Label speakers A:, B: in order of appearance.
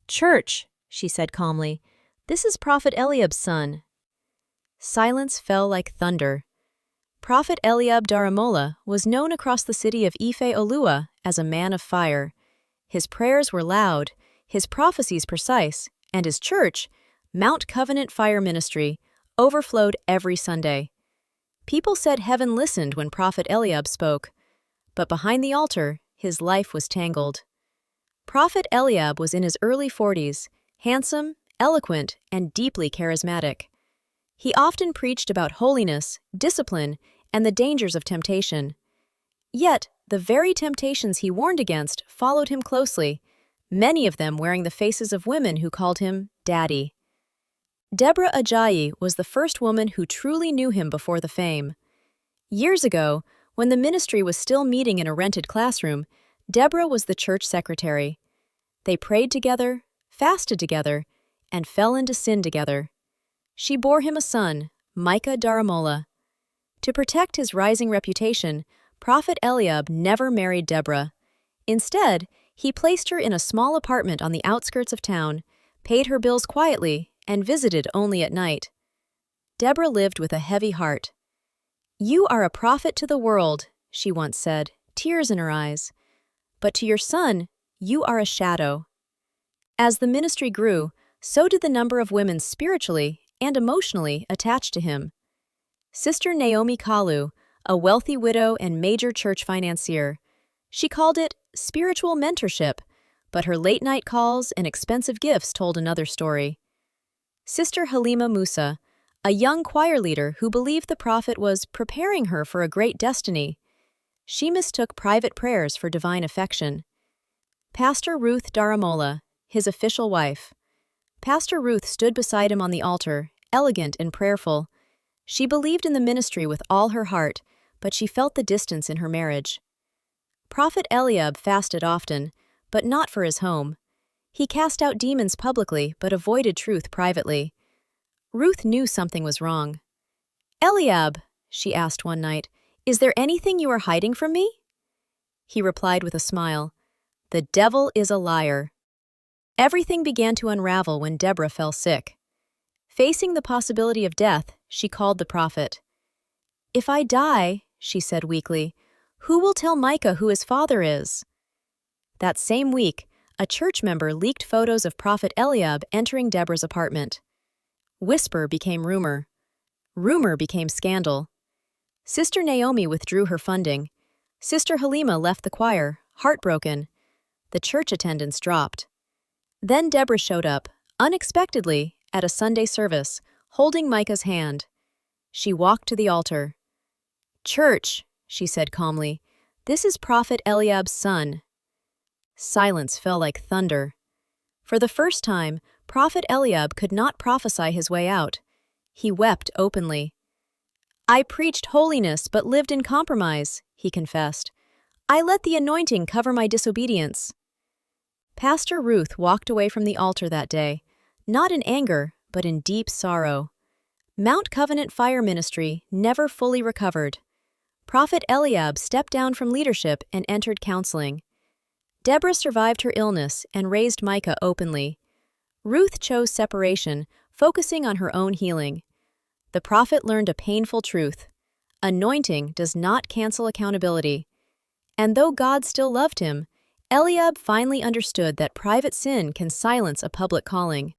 A: Church, she said calmly. This is Prophet Eliab's son. Silence fell like thunder. Prophet Eliab Daramola was known across the city of Ife Olua as a man of fire. His prayers were loud, his prophecies precise, and his church, Mount Covenant Fire Ministry, overflowed every Sunday. People said heaven listened when Prophet Eliab spoke, but behind the altar, his life was tangled. Prophet Eliab was in his early 40s, handsome, eloquent, and deeply charismatic. He often preached about holiness, discipline, and the dangers of temptation. Yet, the very temptations he warned against followed him closely, many of them wearing the faces of women who called him Daddy. Deborah Ajayi was the first woman who truly knew him before the fame. Years ago, when the ministry was still meeting in a rented classroom, Deborah was the church secretary. They prayed together, fasted together, and fell into sin together. She bore him a son, Micah Daramola. To protect his rising reputation, Prophet Eliab never married Deborah. Instead, he placed her in a small apartment on the outskirts of town, paid her bills quietly, and visited only at night. Deborah lived with a heavy heart. "You are a prophet to the world," she once said, tears in her eyes. "But to your son, you are a shadow." As the ministry grew, so did the number of women spiritually and emotionally attached to him. Sister Naomi Kalu, a wealthy widow and major church financier, she called it spiritual mentorship, but her late-night calls and expensive gifts told another story. Sister Halima Musa, a young choir leader who believed the prophet was preparing her for a great destiny, she mistook private prayers for divine affection. Pastor Ruth Daramola, his official wife. Pastor Ruth stood beside him on the altar, elegant and prayerful. She believed in the ministry with all her heart, but she felt the distance in her marriage. Prophet Eliab fasted often, but not for his home. He cast out demons publicly, but avoided truth privately. Ruth knew something was wrong. "Eliab," she asked one night, "is there anything you are hiding from me?" He replied with a smile, "The devil is a liar." Everything began to unravel when Deborah fell sick. Facing the possibility of death, she called the prophet. "If I die," she said weakly, "who will tell Micah who his father is?" That same week, a church member leaked photos of Prophet Eliab entering Deborah's apartment. Whisper became rumor. Rumor became scandal. Sister Naomi withdrew her funding. Sister Halima left the choir, heartbroken. The church attendance dropped. Then Deborah showed up, unexpectedly, at a Sunday service, holding Micah's hand. She walked to the altar. "Church," she said calmly, "this is Prophet Eliab's son." Silence fell like thunder. For the first time, Prophet Eliab could not prophesy his way out. He wept openly. "I preached holiness but lived in compromise," he confessed. "I let the anointing cover my disobedience." Pastor Ruth walked away from the altar that day, not in anger, but in deep sorrow. Mount Covenant Fire Ministry never fully recovered. Prophet Eliab stepped down from leadership and entered counseling. Deborah survived her illness and raised Micah openly. Ruth chose separation, focusing on her own healing. The prophet learned a painful truth. Anointing does not cancel accountability. And though God still loved him, Eliab finally understood that private sin can silence a public calling.